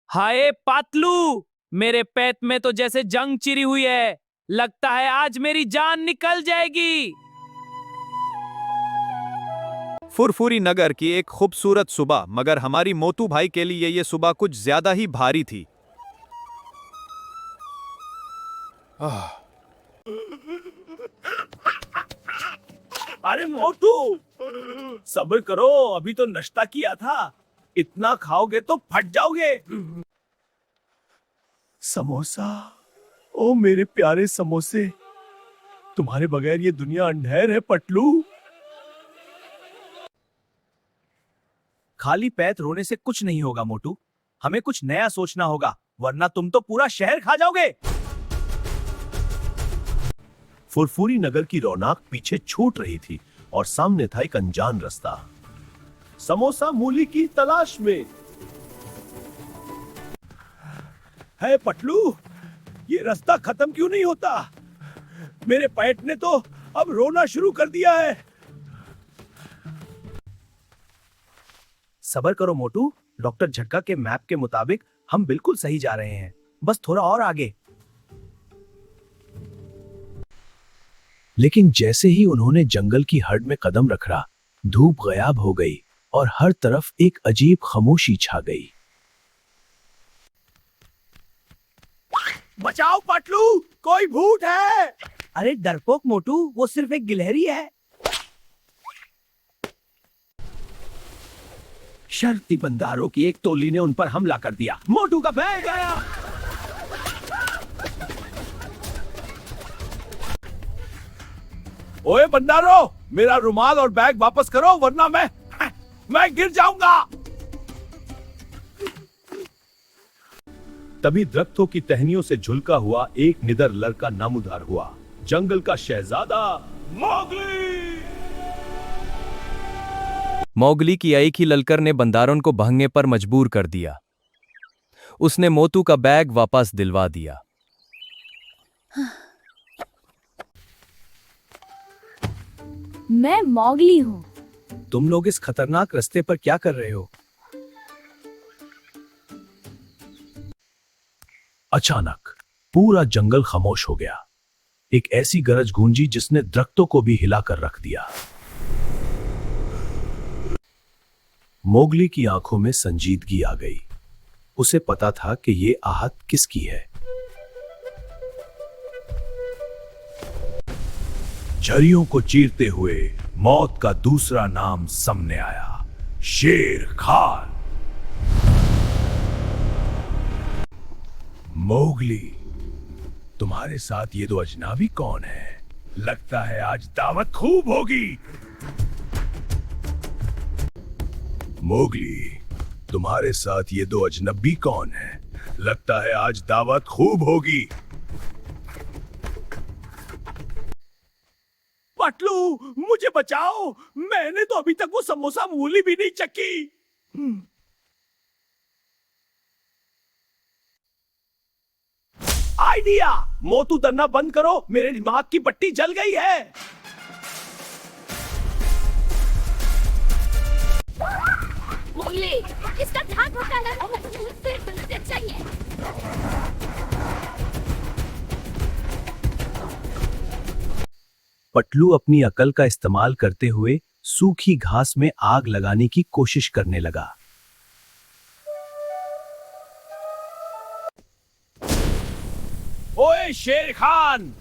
हाय पातलू, मेरे पेट में तो जैसे जंग चिरी हुई है। लगता है आज मेरी जान निकल जाएगी। फुरफुरी नगर की एक खूबसूरत सुबह, मगर हमारी मोतू भाई के लिए ये सुबह कुछ ज्यादा ही भारी थी। अरे मोटू, सब्र करो, अभी तो नाश्ता किया था। इतना खाओगे तो फट जाओगे। समोसा, ओ मेरे प्यारे समोसे, तुम्हारे बगैर ये दुनिया अंधेर है पटलू। खाली पैर रोने से कुछ नहीं होगा मोटू, हमें कुछ नया सोचना होगा, वरना तुम तो पूरा शहर खा जाओगे। फुरफुरी नगर की रौनक पीछे छूट रही थी और सामने था एक अनजान रास्ता। समोसा मूली की तलाश में। है पटलू, ये रास्ता खत्म क्यों नहीं होता? मेरे पेट ने तो अब रोना शुरू कर दिया है। सब्र करो मोटू, डॉक्टर झटका के मैप के मुताबिक हम बिल्कुल सही जा रहे हैं, बस थोड़ा और आगे। लेकिन जैसे ही उन्होंने जंगल की हद में कदम रखा, धूप गायब हो गई और हर तरफ एक अजीब खामोशी छा गई। बचाओ पटलू, कोई भूत है। अरे डरपोक मोटू, वो सिर्फ एक गिलहरी है। शर्ती बंदारों की एक टोली ने उन पर हमला कर दिया। मोटू का बैग आया। ओए बंदारो, मेरा रुमाल और बैग वापस करो, वरना मैं गिर जाऊंगा। तभी दरख्तों की टहनियों से झुलका हुआ एक निडर लड़का नामुदार हुआ। जंगल का शहजादा मौगली। मौगली की आई की ललकर ने बंदारों को भागने पर मजबूर कर दिया। उसने मोतू का बैग वापस दिलवा दिया। मैं मौगली हूँ। तुम लोग इस खतरनाक रास्ते पर क्या कर रहे हो? अचानक पूरा जंगल खामोश हो गया। एक ऐसी गरज गूंजी जिसने दरख्तों को भी हिलाकर रख दिया। मोगली की आंखों में संजीदगी आ गई। उसे पता था कि ये आहट किसकी है। झरियों को चीरते हुए मौत का दूसरा नाम सामने आया, शेर खान। मोगली, तुम्हारे साथ ये दो अजनबी कौन है? लगता है आज दावत खूब होगी। मोगली, तुम्हारे साथ ये दो अजनबी कौन है? लगता है आज दावत खूब होगी। पटलू, मुझे बचाओ, मैंने तो अभी तक वो समोसा मूली भी नहीं चखी। आइडिया! मोतू डरना बंद करो, मेरे दिमाग की पट्टी जल गई है। मोगली, इसका ध्यान रखना, मुझे चाहिए। पटलू अपनी अकल का इस्तेमाल करते हुए सूखी घास में आग लगाने की कोशिश करने लगा। ओए शेर खान,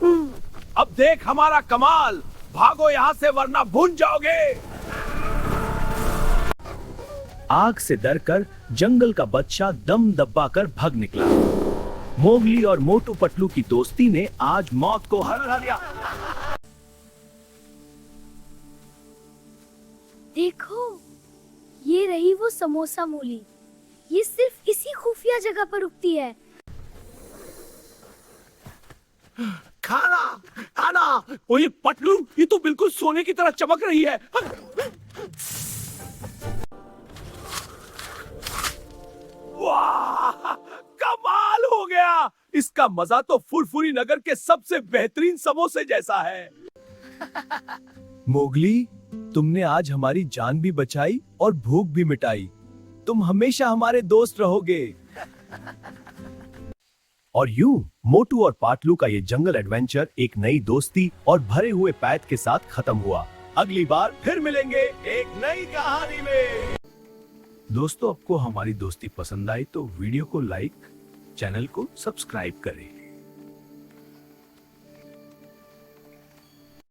अब देख हमारा कमाल। भागो यहां से वरना भून जाओगे। आग से डरकर जंगल का बच्चा दम दबाकर भाग निकला। मोगली और मोटू पटलू की दोस्ती ने आज मौत को हरा दिया। देखो, ये रही वो समोसा मूली। ये सिर्फ इसी खुफिया जगह पर उगती है। खाना, खाना। ओ ये पटलू, ये तो बिल्कुल सोने की तरह चमक रही है। वाह, कमाल हो गया। इसका मजा तो फुरफुरी नगर के सबसे बेहतरीन समोसे जैसा है। मोगली, तुमने आज हमारी जान भी बचाई और भूख भी मिटाई। तुम हमेशा हमारे दोस्त रहोगे। और यूं मोटू और पातलू का ये जंगल एडवेंचर एक नई दोस्ती और भरे हुए पैत के साथ खत्म हुआ। अगली बार फिर मिलेंगे एक नई कहानी में। दोस्तों, आपको हमारी दोस्ती पसंद आई तो वीडियो को लाइक, चैनल को सब्सक्राइब करें।